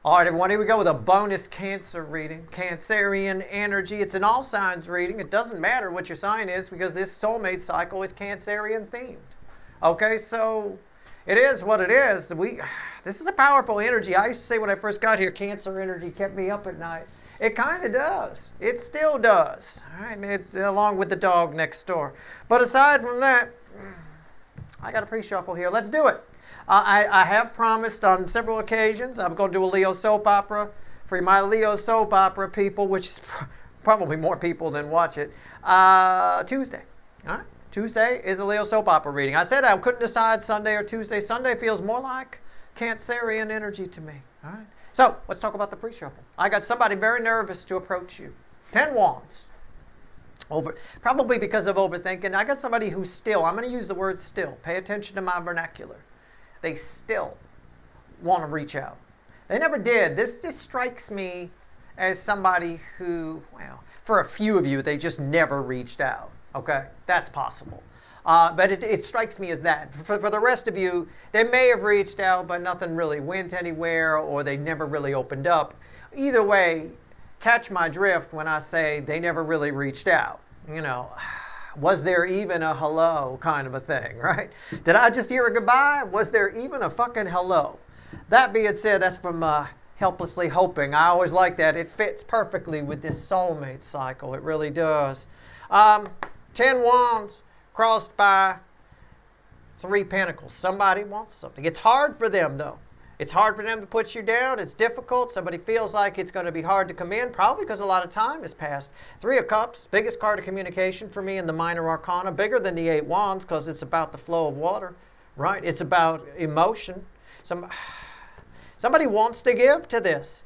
All right, everyone, here we go with a bonus Cancer reading. Cancerian energy. It's an all signs reading. It doesn't matter what your sign is because this soulmate cycle is Cancerian themed. Okay, so it is what it is. This is a powerful energy. I used to say when I first got here, Cancer energy kept me up at night. It kind of does. It still does. All right, it's along with the dog next door. But aside from that, I got a pre-shuffle here. Let's do it. I have promised on several occasions I'm going to do a Leo soap opera for my Leo soap opera people, which is probably more people than watch it, Tuesday. All right? Tuesday is a Leo soap opera reading. I said I couldn't decide Sunday or Tuesday. Sunday feels more like Cancerian energy to me. All right? So let's talk about the pre-shuffle. I got somebody very nervous to approach you. 10 wands. Probably because of overthinking. I got somebody who's still, I'm going to use the word still. Pay attention to my vernacular. They still want to reach out. They never did. This just strikes me as somebody who, well, for a few of you, they just never reached out. Okay? That's possible. But it strikes me as that. For the rest of you, they may have reached out, but nothing really went anywhere, or they never really opened up. Either way, catch my drift when I say they never really reached out. You know, was there even a hello kind of a thing, right? Did I just hear a goodbye? Was there even a fucking hello? That being said, that's from Helplessly Hoping. I always like that. It fits perfectly with this soulmate cycle. It really does. 10 wands crossed by 3 pentacles. Somebody wants something. It's hard for them, though. It's hard for them to put you down. It's difficult. Somebody feels like it's going to be hard to come in, probably because a lot of time has passed. 3 of Cups, biggest card of communication for me in the minor arcana, bigger than the 8 wands because it's about the flow of water, right? It's about emotion. Somebody wants to give to this.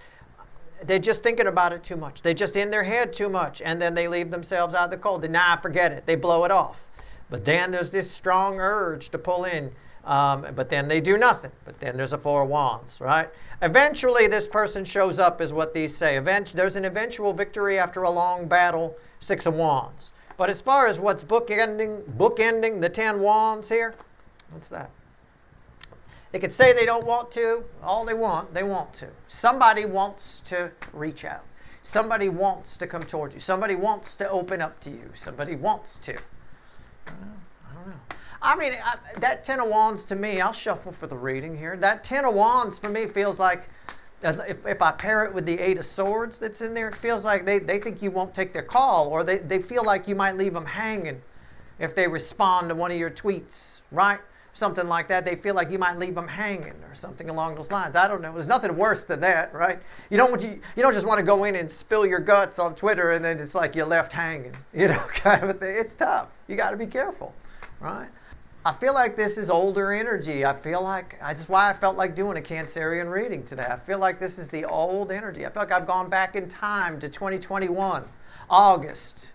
They're just thinking about it too much. They're just in their head too much, and then they leave themselves out of the cold. Forget it. They blow it off. But then there's this strong urge to pull in. But then they do nothing. But then there's a 4 of Wands, right? Eventually, this person shows up, is what these say. There's an eventual victory after a long battle, 6 of Wands. But as far as what's bookending the 10 Wands here, what's that? They could say they don't want to. All they want to. Somebody wants to reach out. Somebody wants to come towards you. Somebody wants to open up to you. Somebody wants to. I don't know. I mean, that 10 of Wands to me, I'll shuffle for the reading here. That 10 of Wands for me feels like, if I pair it with the 8 of Swords that's in there, it feels like they think you won't take their call, or they feel like you might leave them hanging if they respond to one of your tweets, right? Something like that. They feel like you might leave them hanging or something along those lines. I don't know. There's nothing worse than that, right? You don't just want to go in and spill your guts on Twitter and then it's like you're left hanging, kind of a thing. It's tough. You got to be careful, right? I feel like this is older energy. That's why I felt like doing a Cancerian reading today. I feel like this is the old energy. I feel like I've gone back in time to 2021, August.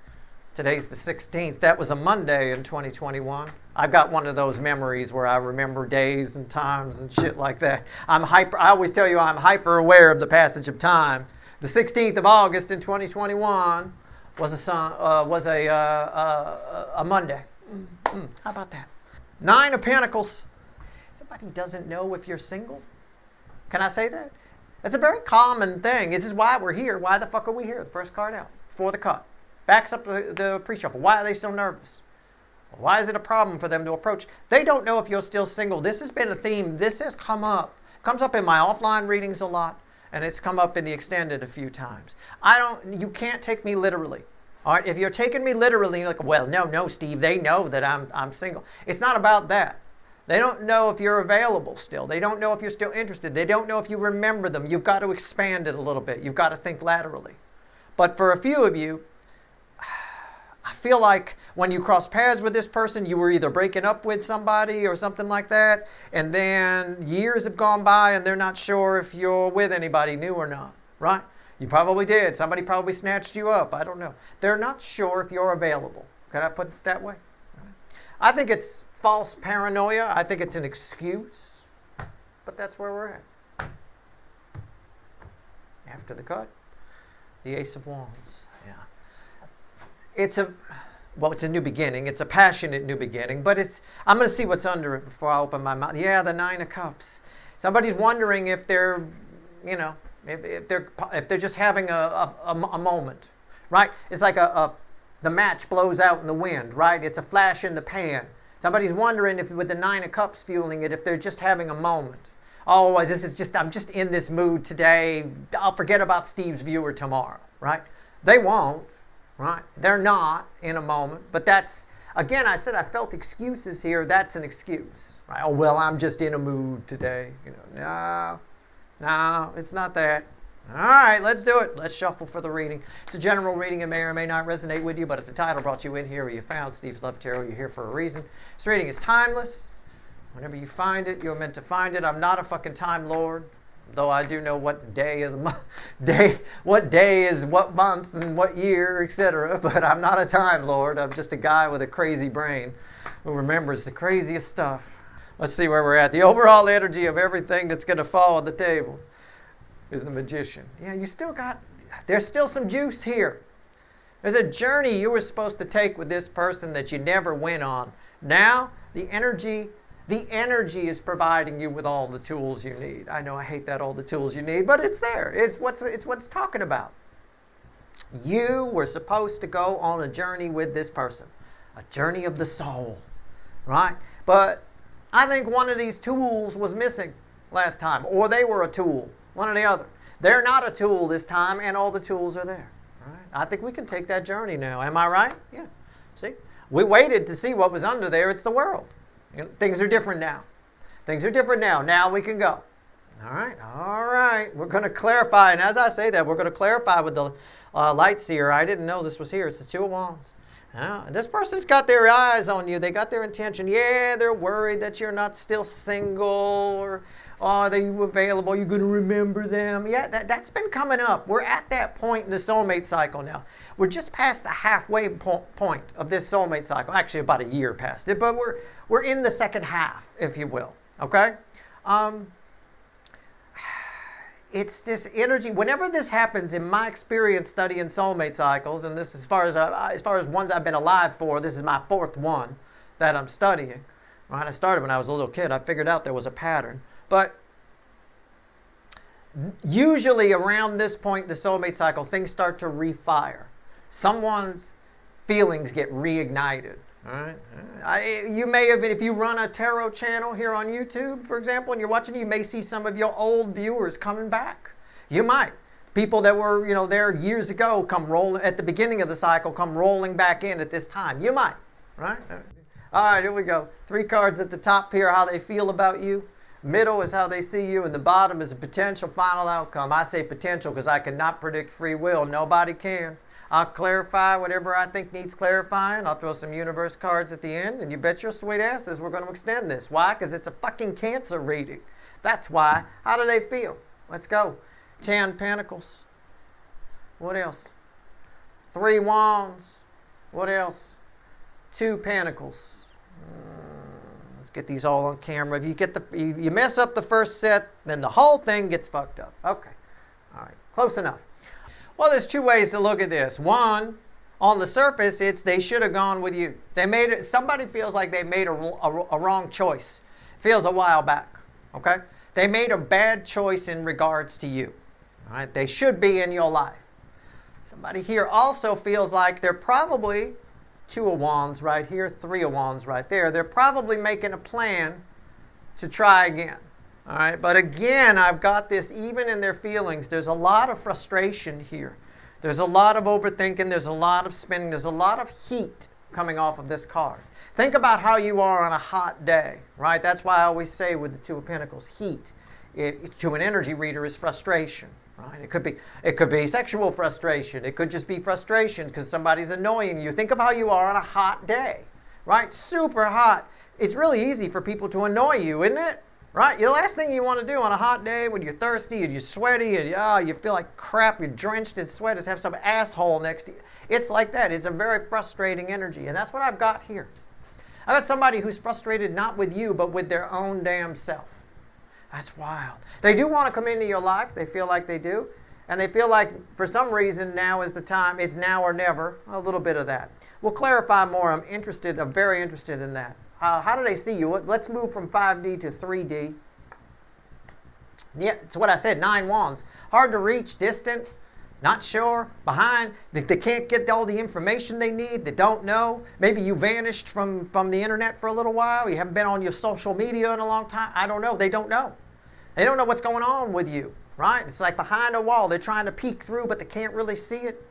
Today's the 16th. That was a Monday in 2021. I've got one of those memories where I remember days and times and shit like that. I always tell you I'm hyper aware of the passage of time. The 16th of August in 2021 was a Monday. How about that? 9 of Pentacles. Somebody doesn't know if you're single. Can I say that? That's a very common thing. This is why we're here. Why the fuck are we here? The first card out. For the cut. Backs up the pre-shuffle. Why are they so nervous? Why is it a problem for them to approach? They don't know if you're still single. This has been a theme. This has come up. Comes up in my offline readings a lot. And it's come up in the extended a few times. You can't take me literally. All right, if you're taking me literally, you're like, well, no, Steve, they know that I'm single. It's not about that. They don't know if you're available still. They don't know if you're still interested. They don't know if you remember them. You've got to expand it a little bit. You've got to think laterally. But for a few of you, I feel like when you cross paths with this person, you were either breaking up with somebody or something like that, and then years have gone by and they're not sure if you're with anybody new or not, right? You probably did. Somebody probably snatched you up. I don't know. They're not sure if you're available. Can I put it that way? I think it's false paranoia. I think it's an excuse. But that's where we're at. After the cut, the Ace of Wands. Yeah. It's a new beginning. It's a passionate new beginning. But I'm going to see what's under it before I open my mouth. Yeah, the 9 of Cups. Somebody's wondering if they're, if they're just having a moment, right? It's like the match blows out in the wind, right? It's a flash in the pan. Somebody's wondering if with the Nine of Cups fueling it, if they're just having a moment. Oh, I'm just in this mood today. I'll forget about Steve's viewer tomorrow, right? They won't, right? They're not in a moment. But that's, again, I said I felt excuses here. That's an excuse, right? Oh, well, I'm just in a mood today. No, it's not that. All right, let's do it. Let's shuffle for the reading. It's a general reading. It may or may not resonate with you, but if the title brought you in here or you found Steve's Love Tarot, you're here for a reason. This reading is timeless. Whenever you find it, you're meant to find it. I'm not a fucking Time Lord, though I do know what day of the month, what day is what month and what year, etc. But I'm not a Time Lord. I'm just a guy with a crazy brain who remembers the craziest stuff. Let's see where we're at. The overall energy of everything that's going to fall on the table is the Magician. Yeah, there's still some juice here. There's a journey you were supposed to take with this person that you never went on. Now, the energy is providing you with all the tools you need. I know I hate that, all the tools you need, but it's there. It's what it's talking about. You were supposed to go on a journey with this person, a journey of the soul, right? But I think one of these tools was missing last time, or they were a tool, one or the other. They're not a tool this time, and all the tools are there. Right? I think we can take that journey now. Am I right? Yeah. See? We waited to see what was under there. It's the world. Things are different now. Things are different now. Now we can go. All right. We're going to clarify. And as I say that, we're going to clarify with the light seer. I didn't know this was here. It's the Two of Wands. This person's got their eyes on you. They got their intention. Yeah, they're worried that you're not still single, or are you available? You're going to remember them. Yeah, that's been coming up. We're at that point in the soulmate cycle now. We're just past the halfway point of this soulmate cycle. Actually, about a year past it, but we're in the second half, if you will. Okay? It's this energy. Whenever this happens, in my experience studying soulmate cycles, and this as far as ones I've been alive for, this is my fourth one that I'm studying. Right? I started when I was a little kid. I figured out there was a pattern. But usually around this point in the soulmate cycle, things start to refire. Someone's feelings get reignited. All right. You may have been, if you run a tarot channel here on YouTube, for example, and you're watching, you may see some of your old viewers coming back. You might. People that were, there years ago come rolling at the beginning of the cycle, come rolling back in at this time. You might. Right? All right, here we go. 3 cards at the top here, how they feel about you. Middle is how they see you, and the bottom is a potential final outcome. I say potential because I cannot predict free will. Nobody can. I'll clarify whatever I think needs clarifying. I'll throw some universe cards at the end, and you bet your sweet asses we're going to extend this. Why? Because it's a fucking Cancer reading. That's why. How do they feel? Let's go. 10 Pentacles. What else? 3 Wands. What else? 2 Pentacles. Let's get these all on camera. If you mess up the first set, then the whole thing gets fucked up. Okay. All right. Close enough. Well, there's 2 ways to look at this. One, on the surface, it's they should have gone with you. Somebody feels like they made a wrong choice. Feels a while back. Okay? They made a bad choice in regards to you. All right? They should be in your life. Somebody here also feels like they're probably 2 of Wands right here, 3 of Wands right there. They're probably making a plan to try again. All right, but again, I've got this, even in their feelings, there's a lot of frustration here. There's a lot of overthinking. There's a lot of spinning. There's a lot of heat coming off of this card. Think about how you are on a hot day, right? That's why I always say with the 2 of Pentacles, heat. To an energy reader is frustration, right? It could be sexual frustration. It could just be frustration because somebody's annoying you. Think of how you are on a hot day, right? Super hot. It's really easy for people to annoy you, isn't it? Right? The last thing you want to do on a hot day when you're thirsty and you're sweaty and you feel like crap, you're drenched in sweat, is have some asshole next to you. It's like that. It's a very frustrating energy. And that's what I've got here. I've got somebody who's frustrated not with you, but with their own damn self. That's wild. They do want to come into your life. They feel like they do. And they feel like, for some reason, now is the time. It's now or never. A little bit of that. We'll clarify more. I'm very interested in that. How do they see you? Let's move from 5D to 3D. Yeah, it's what I said, 9 wands. Hard to reach, distant, not sure, behind. They can't get all the information they need. They don't know. Maybe you vanished from the internet for a little while. You haven't been on your social media in a long time. I don't know. They don't know. They don't know what's going on with you, right? It's like behind a wall. They're trying to peek through, but they can't really see it.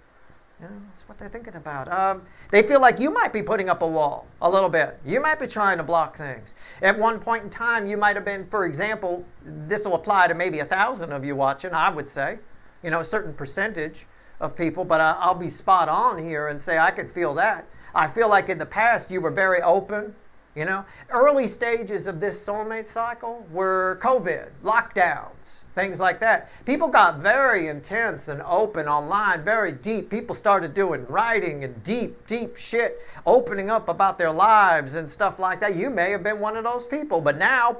You know, that's what they're thinking about. They feel like you might be putting up a wall a little bit. You might be trying to block things. At one point in time, you might have been, for example, this will apply to maybe 1,000 of you watching, I would say. You know, a certain percentage of people, but I'll be spot on here and say I could feel that. I feel like in the past you were very open. You know, early stages of this soulmate cycle were COVID, lockdowns, things like that. People got very intense and open online, very deep. People started doing writing and deep, deep shit, opening up about their lives and stuff like that. You may have been one of those people, but now,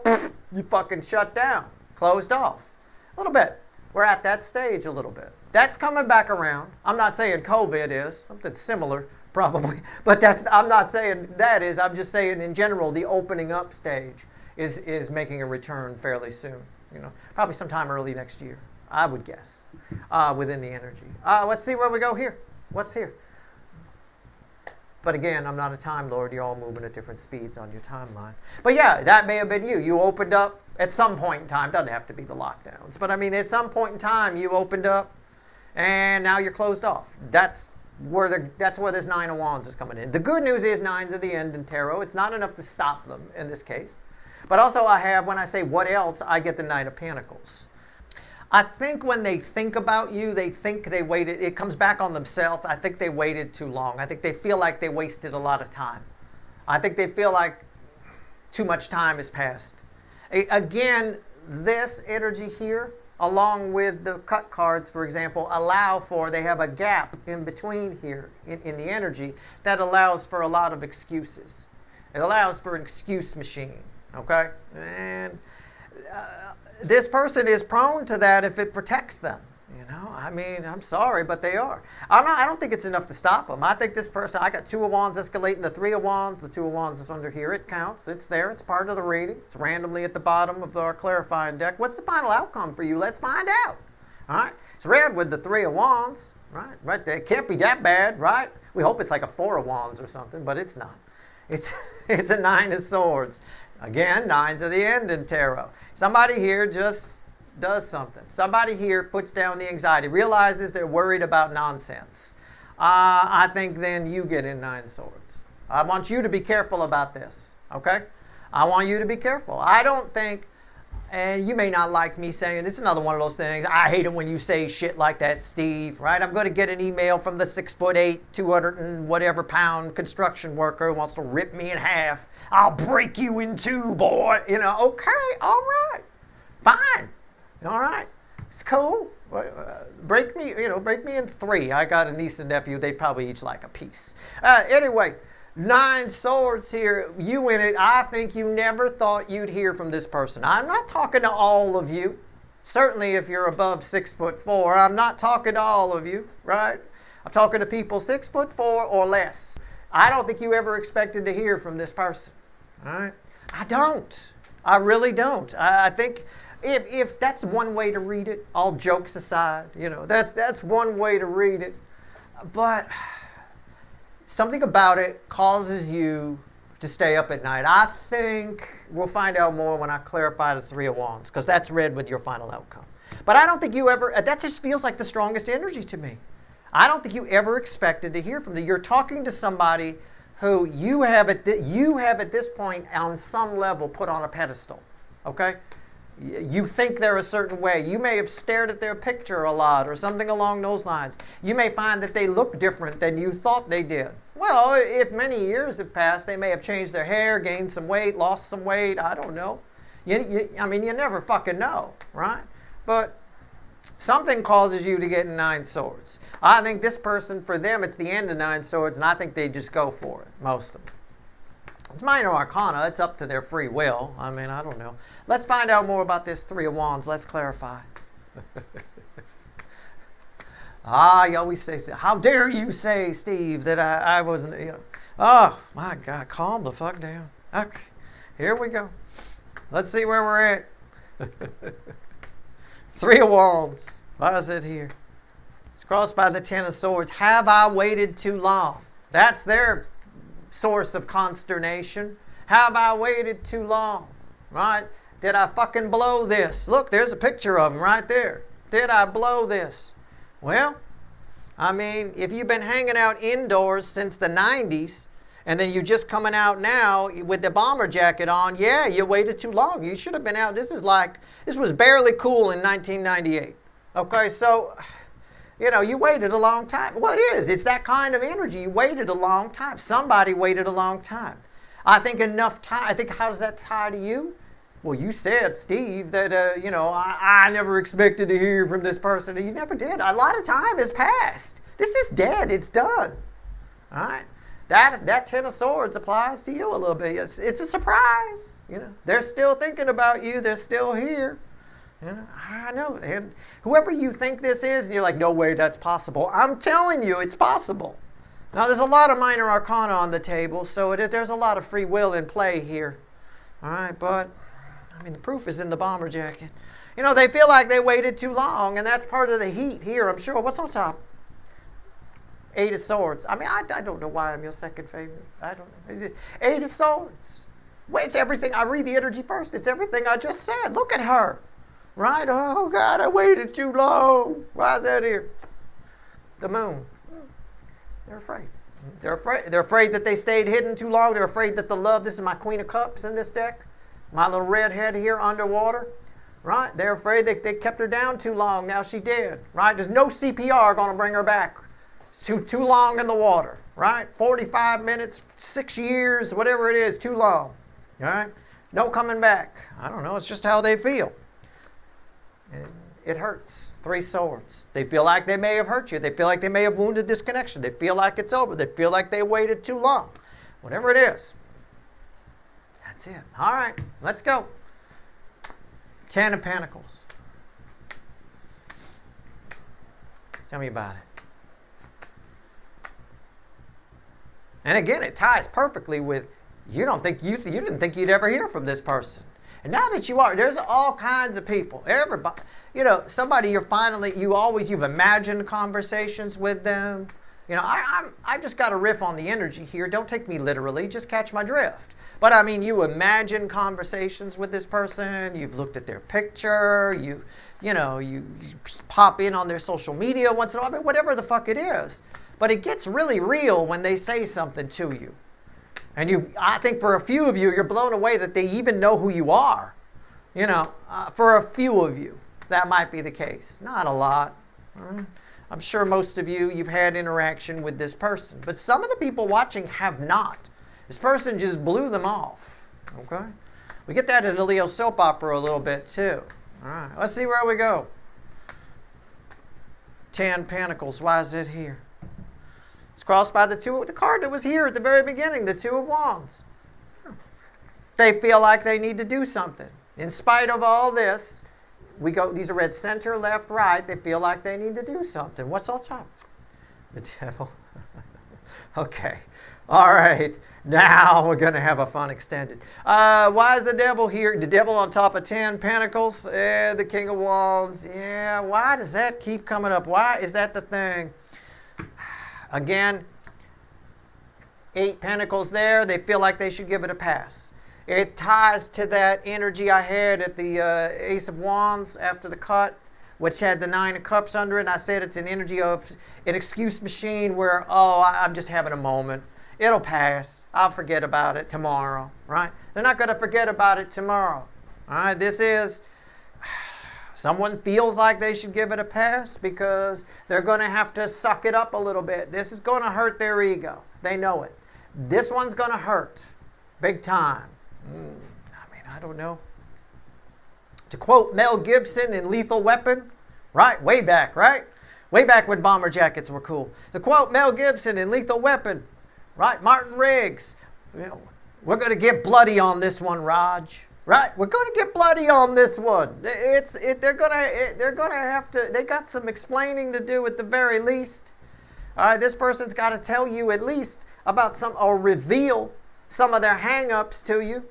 you fucking shut down, closed off. A little bit. We're at that stage a little bit. That's coming back around. I'm not saying COVID is, something similar. Probably, but I'm not saying that is. I'm just saying in general, the opening up stage is making a return fairly soon. You know, probably sometime early next year, I would guess, within the energy. Let's see where we go here. What's here? But again, I'm not a Time Lord. You're all moving at different speeds on your timeline. But yeah, that may have been you. You opened up at some point in time. Doesn't have to be the lockdowns, but I mean, at some point in time, you opened up, and now you're closed off. That's where this 9 of Wands is coming in. The good news is 9's at the end in tarot. It's not enough to stop them in this case. But also I have, when I say what else, I get the Knight of Pentacles. I think when they think about you, they think they waited. It comes back on themselves. I think they waited too long. I think they feel like they wasted a lot of time. I think they feel like too much time has passed. Again, this energy here, along with the cut cards, for example, they have a gap in between here in the energy that allows for a lot of excuses. It allows for an excuse machine, okay? And this person is prone to that if it protects them. You know, I mean, I'm sorry, but they are. I don't think it's enough to stop them. I think this person, I got 2 of Wands escalating to 3 of Wands. The 2 of Wands is under here. It counts. It's there. It's part of the reading. It's randomly at the bottom of our clarifying deck. What's the final outcome for you? Let's find out. All right. It's red with the 3 of Wands. Right there. It can't be that bad, right? We hope it's like a 4 of Wands or something, but it's not. It's a 9 of Swords. Again, 9's at the end in tarot. Somebody here just does something. Somebody here puts down the anxiety, realizes they're worried about nonsense. I think then you get in 9 swords. I want you to be careful about this, okay? I want you to be careful. I don't think, and you may not like me saying, this is another one of those things, I hate it when you say shit like that, Steve, right? I'm going to get an email from the 6'8", 200 and whatever pound construction worker who wants to rip me in half. I'll break you in 2, boy. You know, okay, all right, fine. All right, it's cool. Break me in 3. I got a niece and nephew. They probably each like a piece. Anyway, 9 swords here. You in it. I think you never thought you'd hear from this person. I'm not talking to all of you. Certainly if you're above 6'4", I'm not talking to all of you, right? I'm talking to people 6'4" or less. I don't think you ever expected to hear from this person. All right? I don't. I really don't. I think if that's one way to read it, all jokes aside, you know, that's one way to read it. But something about it causes you to stay up at night. I think we'll find out more when I clarify the 3 of Wands, because that's red with your final outcome. But I don't think you ever, that just feels like the strongest energy to me. I don't think you ever expected to hear from them. You're talking to somebody who you have at this point on some level put on a pedestal, okay? You think they're a certain way. You may have stared at their picture a lot or something along those lines. You may find that they look different than you thought they did. Well, if many years have passed, they may have changed their hair, gained some weight, lost some weight. I don't know. I mean, you never fucking know, right? But something causes you to get 9 swords. I think this person, for them, it's the end of 9 swords, and I think they just go for it, most of them. It's minor arcana. It's up to their free will. I mean, I don't know. Let's find out more about this 3 of Wands. Let's clarify. You always say, how dare you say, Steve, that I wasn't, you know. Oh, my God, calm the fuck down. Okay, here we go. Let's see where we're at. Three of Wands. Why is it here? It's crossed by the Ten of Swords. Have I waited too long? That's their source of consternation. Have I waited too long? Right? Did I fucking blow this? Look, there's a picture of them right there. Did I blow this? Well, I mean, if you've been hanging out indoors since the 90s, and then you're just coming out now with the bomber jacket on, yeah, you waited too long. You should have been out. This was barely cool in 1998. Okay, so, you waited a long time. Well, it is. It's that kind of energy. You waited a long time. Somebody waited a long time. I think enough time. I think, how does that tie to you? Well, you said, Steve, that, I never expected to hear from this person. You never did. A lot of time has passed. This is dead. It's done. All right? That Ten of Swords applies to you a little bit. It's a surprise. They're still thinking about you. They're still here. I know. And whoever you think this is, and you're like, no way, that's possible. I'm telling you, it's possible. Now, there's a lot of minor arcana on the table, so there's a lot of free will in play here. All right, but, the proof is in the bomber jacket. They feel like they waited too long, and that's part of the heat here, I'm sure. What's on top? Eight of Swords. I don't know why I'm your second favorite. I don't know. Eight of Swords. Wait, it's everything. I read the energy first. It's everything I just said. Look at her. Right? Oh, God, I waited too long. Why is that here? The Moon. They're afraid. They're afraid that they stayed hidden too long. They're afraid that the love, this is my Queen of Cups in this deck. My little redhead here underwater. Right? They're afraid that they kept her down too long. Now she's dead. Right? There's no CPR going to bring her back. It's too long in the water, right? 45 minutes, 6 years, whatever it is, too long, all right? No coming back. I don't know. It's just how they feel. And it hurts. Three Swords. They feel like they may have hurt you. They feel like they may have wounded this connection. They feel like it's over. They feel like they waited too long. Whatever it is. That's it. All right. Let's go. Ten of Pentacles. Tell me about it. And again, it ties perfectly with you didn't think you'd ever hear from this person. And now that you are, there's all kinds of people. Everybody, somebody you've imagined conversations with them. I just got a riff on the energy here. Don't take me literally, just catch my drift. But you imagine conversations with this person, you've looked at their picture, you pop in on their social media once in a while, whatever the fuck it is. But it gets really real when they say something to you. And I think for a few of you, you're blown away that they even know who you are. For a few of you, that might be the case. Not a lot. I'm sure most of you've had interaction with this person. But some of the people watching have not. This person just blew them off. Okay? We get that in the Leo soap opera a little bit too. All right, let's see where we go. 10 Pentacles. Why is it here? It's crossed by the card that was here at the very beginning, the Two of Wands. They feel like they need to do something. In spite of all this, these are read center, left, right. They feel like they need to do something. What's on top? The Devil. Okay. All right. Now we're going to have a fun extended. Why is the Devil here? The Devil on top of 10 Pentacles. The King of Wands. Yeah, why does that keep coming up? Why is that the thing? Again, 8 Pentacles there. They feel like they should give it a pass. It ties to that energy I had at the Ace of Wands after the cut, which had the 9 of Cups under it. And I said it's an energy of an excuse machine where, I'm just having a moment. It'll pass. I'll forget about it tomorrow, right? They're not going to forget about it tomorrow. All right, this is... Someone feels like they should give it a pass because they're going to have to suck it up a little bit. This is going to hurt their ego. They know it. This one's going to hurt big time. I don't know. To quote Mel Gibson in Lethal Weapon, right? Way back, right? Way back when bomber jackets were cool. To quote Mel Gibson in Lethal Weapon, right? Martin Riggs, we're going to get bloody on this one, Raj. Right, we're going to get bloody on this one. They're going to have to. They got some explaining to do at the very least. All right, this person's got to tell you at least about or reveal some of their hang-ups to you,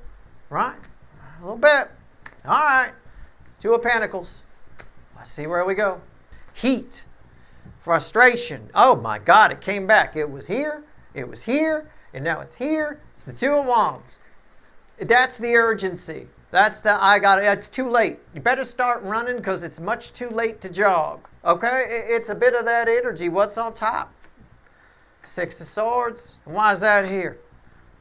right? A little bit. All right, 2 of Pentacles. I see where we go. Heat. Frustration. Oh my God, it came back. It was here, and now it's here. It's the Two of Wands. That's the urgency. That's the it's too late. You better start running because it's much too late to jog. Okay? It's a bit of that energy. What's on top? Six of Swords. And why is that here?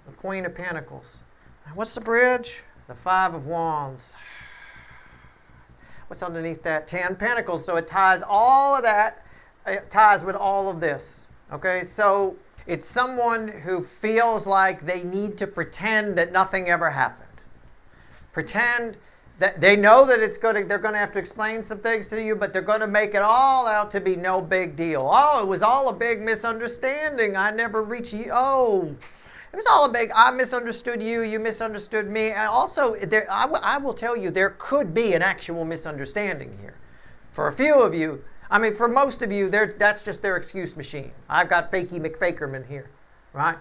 The Queen of Pentacles. And what's the bridge? The Five of Wands. What's underneath that? 10 Pentacles. So it ties all of that. It ties with all of this. Okay? So it's someone who feels like they need to pretend that nothing ever happened. Pretend that they know that they're going to have to explain some things to you, but they're going to make it all out to be no big deal. Oh, it was all a big misunderstanding. I never reached you. Oh, it was all I misunderstood you. You misunderstood me. And also, I will tell you, there could be an actual misunderstanding here. For a few of you, for most of you, that's just their excuse machine. I've got Fakey McFakerman here, right?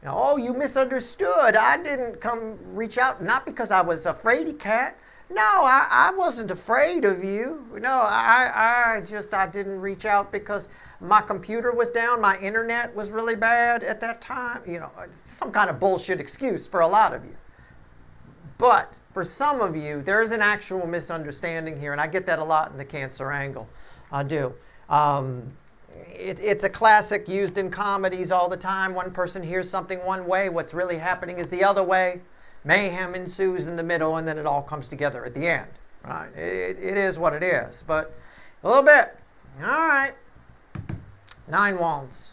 Oh, you misunderstood. I didn't come reach out, not because I was a fraidy cat. No, I wasn't afraid of you. No, I didn't reach out because my computer was down. My internet was really bad at that time. It's some kind of bullshit excuse for a lot of you. But for some of you, there is an actual misunderstanding here, and I get that a lot in the Cancer angle. I do. It's a classic used in comedies all the time. One person hears something one way. What's really happening is the other way. Mayhem ensues in the middle, and then it all comes together at the end. Right? It is what it is. But a little bit. All right. 9 Wands.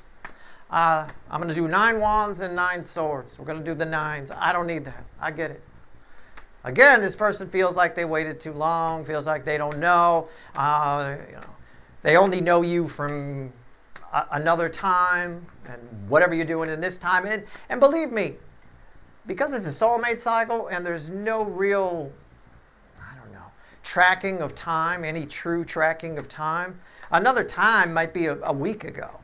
I'm going to do 9 Wands and 9 Swords. We're going to do the 9s. I don't need that. I get it. Again, this person feels like they waited too long, feels like they don't know. They only know you from another time and whatever you're doing in this time. And believe me, because it's a soulmate cycle and there's no real, tracking of time, any true tracking of time, another time might be a week ago,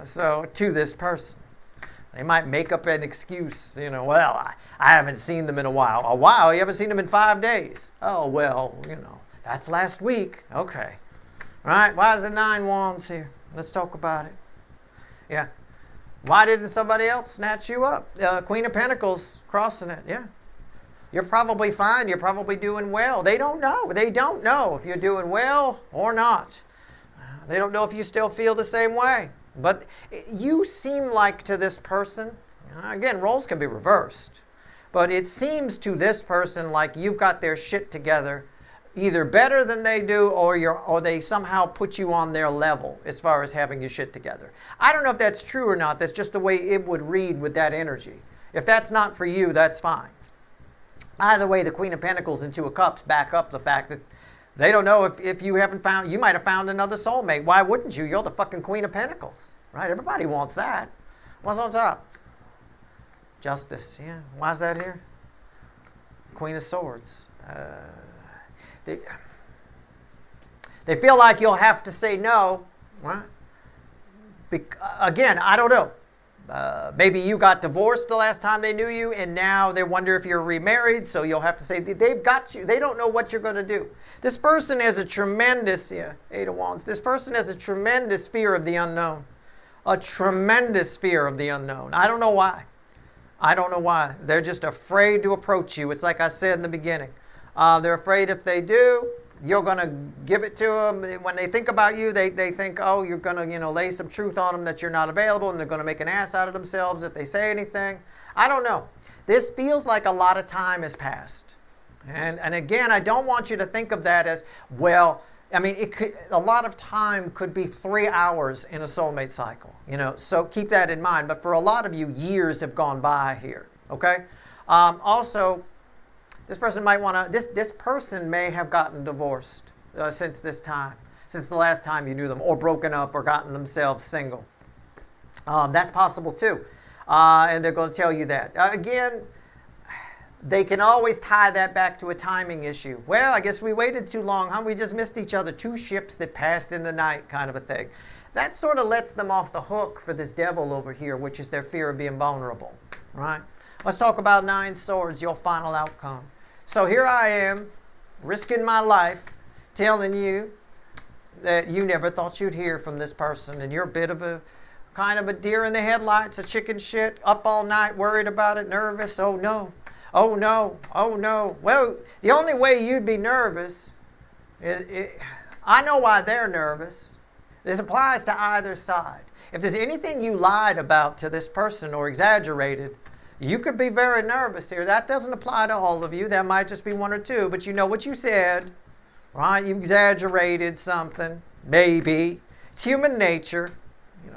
so to this person. They might make up an excuse, I haven't seen them in a while. A while? You haven't seen them in 5 days. Oh, well, that's last week. Okay. All right, why is the 9 Wands here? Let's talk about it. Yeah. Why didn't somebody else snatch you up? Queen of Pentacles crossing it, yeah. You're probably fine. You're probably doing well. They don't know. They don't know if you're doing well or not. They don't know if you still feel the same way. But you seem like to this person, again, roles can be reversed, but it seems to this person like you've got their shit together either better than they do or they somehow put you on their level as far as having your shit together. I don't know if that's true or not. That's just the way it would read with that energy. If that's not for you, that's fine. Either way, the Queen of Pentacles and Two of Cups back up the fact that they don't know if you haven't found, you might have found another soulmate. Why wouldn't you? You're the fucking Queen of Pentacles, right? Everybody wants that. What's on top? Justice, yeah. Why is that here? Queen of Swords. They feel like you'll have to say no, right? Again, I don't know. Maybe you got divorced the last time they knew you, and now they wonder if you're remarried, so you'll have to say, they've got you. They don't know what you're going to do. This person has a tremendous, 8 of Wands. This person has a tremendous fear of the unknown. A tremendous fear of the unknown. I don't know why. I don't know why. They're just afraid to approach you. It's like I said in the beginning. They're afraid if they do, you're going to give it to them. When they think about you, they think, oh, you're going to, lay some truth on them that you're not available, and they're going to make an ass out of themselves if they say anything. I don't know. This feels like a lot of time has passed. And again, I don't want you to think of that as, well, a lot of time could be 3 hours in a soulmate cycle, so keep that in mind. But for a lot of you, years have gone by here, okay? Also, this person might want to, this person may have gotten divorced since this time, since the last time you knew them, or broken up or gotten themselves single. That's possible too. And they're going to tell you that. Again, they can always tie that back to a timing issue. Well, I guess we waited too long, huh? We just missed each other. 2 ships that passed in the night kind of a thing. That sort of lets them off the hook for this devil over here, which is their fear of being vulnerable, right? Let's talk about 9 Swords, your final outcome. So here I am, risking my life, telling you that you never thought you'd hear from this person, and you're a bit of a kind of a deer in the headlights, a chicken shit, up all night, worried about it, nervous. Oh no, oh no, oh no. Well, the only way you'd be nervous is, I know why they're nervous. This applies to either side. If there's anything you lied about to this person or exaggerated, you could be very nervous here. That doesn't apply to all of you. That might just be one or two, but you know what you said, right? You exaggerated something, maybe. It's human nature,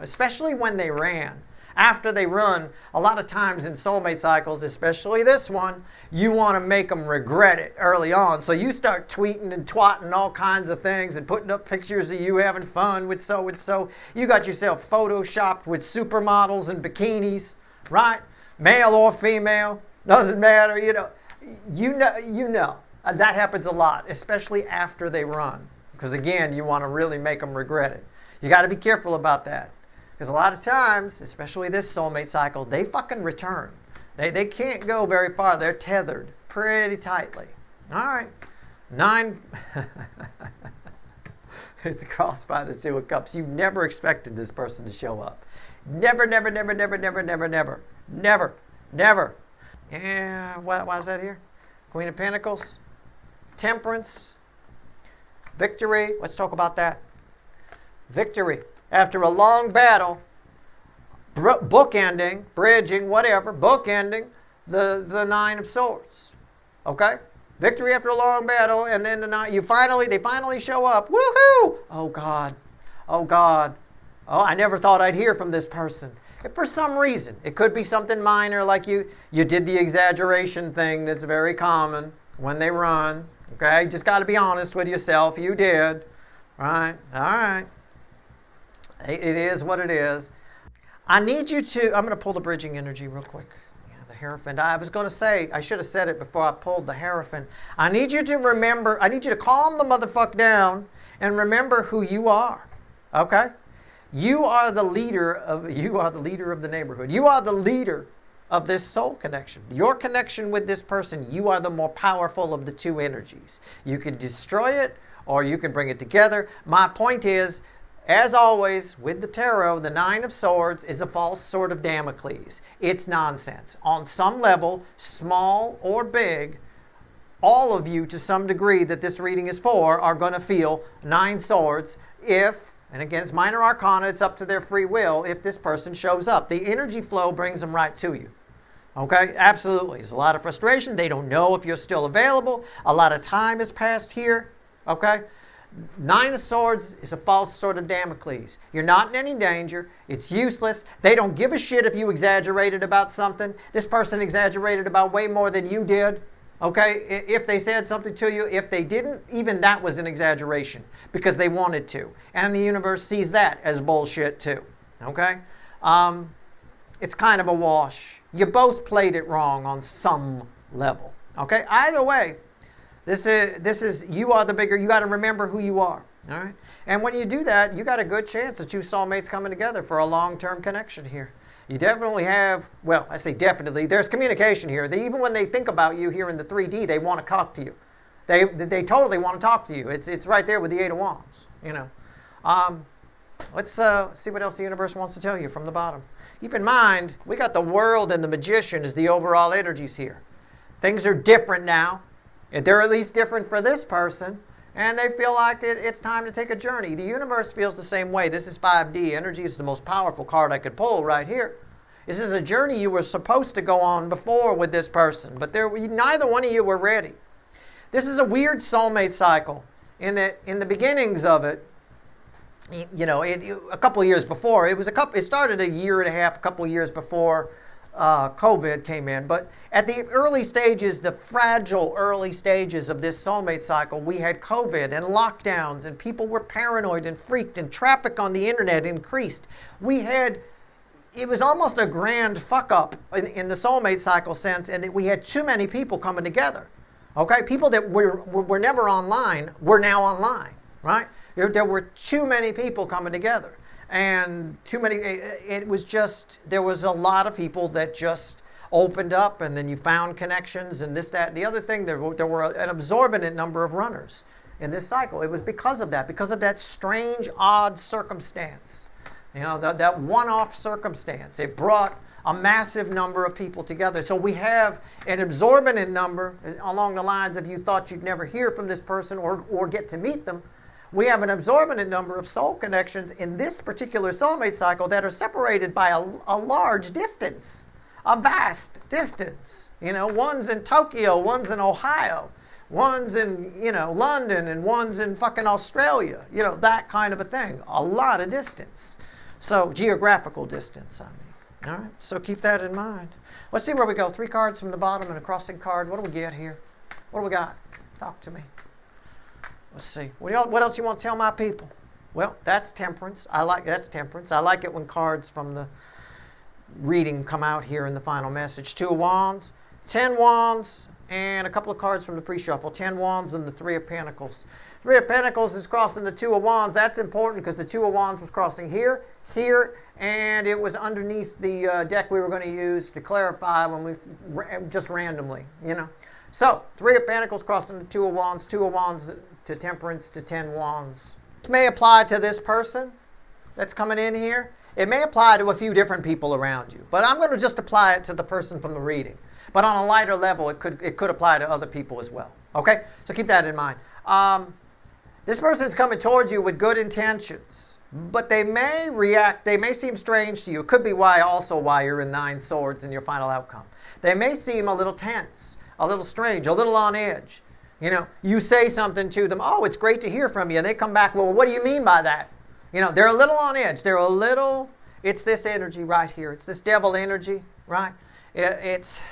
especially when they ran. After they run, a lot of times in soulmate cycles, especially this one, you want to make them regret it early on. So you start tweeting and twatting all kinds of things and putting up pictures of you having fun with so-and-so. You got yourself photoshopped with supermodels and bikinis, right? Male or female, doesn't matter, You know. That happens a lot, especially after they run. Because again, you want to really make them regret it. You got to be careful about that. Because a lot of times, especially this soulmate cycle, they fucking return. They can't go very far. They're tethered pretty tightly. All right. 9. It's crossed by the 2 of Cups. You never expected this person to show up. Never, never, never, never, never, never, never. Never. Never. Yeah, why is that here? Queen of Pentacles. Temperance. Victory. Let's talk about that. Victory. After a long battle, bookending, bridging, whatever, bookending the 9 of Swords. Okay? Victory after a long battle, and then they finally show up. Woohoo! Oh God. Oh God. Oh, I never thought I'd hear from this person. If for some reason, it could be something minor, like you did the exaggeration thing that's very common when they run. Okay? Just got to be honest with yourself. You did. Right? All right. It is what it is. I need you to, I'm going to pull the bridging energy real quick. Yeah, the Hierophant. I was going to say, I should have said it before I pulled the Hierophant. I need you to remember, I need you to calm the motherfucker down and remember who you are. Okay? You are the leader of the neighborhood. You are the leader of this soul connection. Your connection with this person, you are the more powerful of the 2 energies. You can destroy it or you can bring it together. My point is, as always, with the tarot, the 9 of Swords is a false sword of Damocles. It's nonsense. On some level, small or big, all of you, to some degree that this reading is for, are going to feel 9 swords if, and again, it's minor arcana, it's up to their free will, if this person shows up. The energy flow brings them right to you. Okay? Absolutely. There's a lot of frustration. They don't know if you're still available. A lot of time has passed here. Okay? 9 of Swords is a false sword of Damocles. You're not in any danger. It's useless. They don't give a shit if you exaggerated about something. This person exaggerated about way more than you did. Okay? If they said something to you, if they didn't, even that was an exaggeration because they wanted to. And the universe sees that as bullshit too. Okay? It's kind of a wash. You both played it wrong on some level. Okay? Either way, This is you are the bigger. You got to remember who you are. All right. And when you do that, you got a good chance of 2 soulmates coming together for a long-term connection here. You definitely have. Well, I say definitely. There's communication here. Even when they think about you here in the 3D, they want to talk to you. They totally want to talk to you. It's right there with the 8 of Wands. Let's see what else the universe wants to tell you from the bottom. Keep in mind, we got the World and the Magician as the overall energies here. Things are different now. They're at least different for this person, and they feel like it's time to take a journey. The universe feels the same way. This is 5D. Energy is the most powerful card I could pull right here. This is a journey you were supposed to go on before with this person, but neither one of you were ready. This is a weird soulmate cycle in that in the beginnings of it, a couple of years before, it started a year and a half, a couple of years before COVID came in. But at the early stages, the fragile early stages of this soulmate cycle, we had COVID and lockdowns, and people were paranoid and freaked, and traffic on the internet increased. It was almost a grand fuck up in the soulmate cycle sense, and that we had too many people coming together. Okay, people that were never online were now online, right? There were too many people coming together. And there was a lot of people that just opened up, and then you found connections and this, that, and the other thing. There were an absorbent number of runners in this cycle. It was because of that strange, odd circumstance. You know, that one-off circumstance. It brought a massive number of people together. So we have an absorbent number along the lines of you thought you'd never hear from this person or get to meet them. We have an absorbent number of soul connections in this particular soulmate cycle that are separated by a large distance, a vast distance. You know, one's in Tokyo, one's in Ohio, one's in, you know, London, and one's in fucking Australia. You know, that kind of a thing. A lot of distance. So, geographical distance, I mean. All right, so keep that in mind. Let's see where we go. 3 cards from the bottom and a crossing card. What do we get here? What do we got? Talk to me. Let's see. What else you want to tell my people? Well, that's temperance. That's temperance. I like it when cards from the reading come out here in the final message. 2 of Wands, 10 Wands, and a couple of cards from the pre-shuffle. 10 Wands and the 3 of Pentacles. 3 of Pentacles is crossing the 2 of Wands. That's important because the 2 of Wands was crossing here, here, and it was underneath the deck we were going to use to clarify when we just randomly, you know. So, 3 of Pentacles crossing the 2 of Wands, 2 of Wands to Temperance to 10 Wands. This may apply to this person that's coming in here. It may apply to a few different people around you, but I'm going to just apply it to the person from the reading. But on a lighter level, it could apply to other people as well. Okay? So keep that in mind. This person's coming towards you with good intentions, but they may react, they may seem strange to you. It could be why you're in 9 Swords in your final outcome. They may seem a little tense, a little strange, a little on edge. You know, you say something to them, oh, it's great to hear from you. And they come back, well, what do you mean by that? You know, they're a little on edge. They're a little, it's this energy right here. It's this devil energy, right? It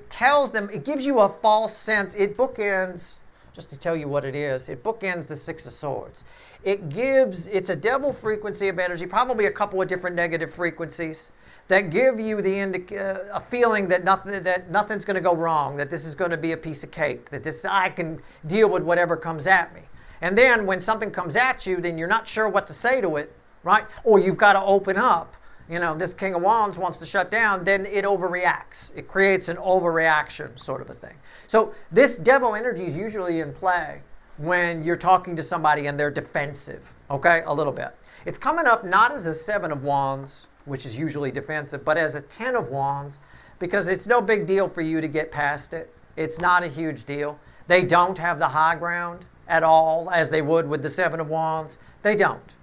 tells them, it gives you a false sense. It bookends, just to tell you what it is, it bookends the 6 of Swords. It's a devil frequency of energy, probably a couple of different negative frequencies that give you a feeling that nothing's going to go wrong, that this is going to be a piece of cake, that I can deal with whatever comes at me. And then when something comes at you, then you're not sure what to say to it, right? Or you've got to open up. You know, this King of Wands wants to shut down, then it overreacts. It creates an overreaction sort of a thing. So this devil energy is usually in play when you're talking to somebody and they're defensive, okay, a little bit. It's coming up not as a 7 of Wands, which is usually defensive, but as a 10 of Wands, because it's no big deal for you to get past it. It's not a huge deal. They don't have the high ground at all, as they would with the 7 of Wands. They don't.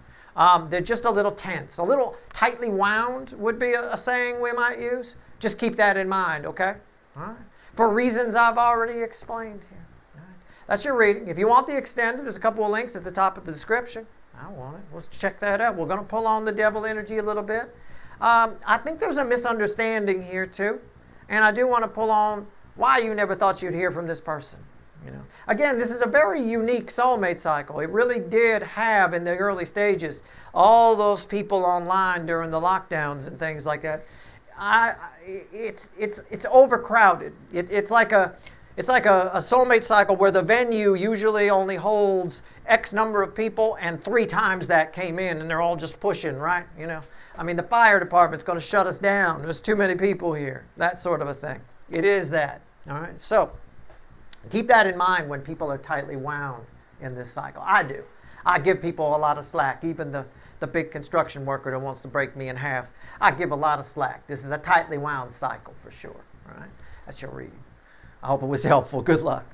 They're just a little tense, a little tightly wound would be a saying we might use. Just keep that in mind, okay? All right. For reasons I've already explained here. All right. That's your reading. If you want the extended, there's a couple of links at the top of the description. I want it. Let's check that out. We're going to pull on the devil energy a little bit. I think there's a misunderstanding here too. And I do want to pull on why you never thought you'd hear from this person. You know, again, this is a very unique soulmate cycle. It really did have, in the early stages, all those people online during the lockdowns and things like that. It's overcrowded. It's like a soulmate cycle where the venue usually only holds X number of people, and 3 times that came in, and they're all just pushing, right? You know, I mean, the fire department's going to shut us down. There's too many people here. That sort of a thing. It is that. All right, so keep that in mind when people are tightly wound in this cycle. I do. I give people a lot of slack. Even the big construction worker that wants to break me in half, I give a lot of slack. This is a tightly wound cycle for sure. All right, that's your reading. I hope it was helpful. Good luck.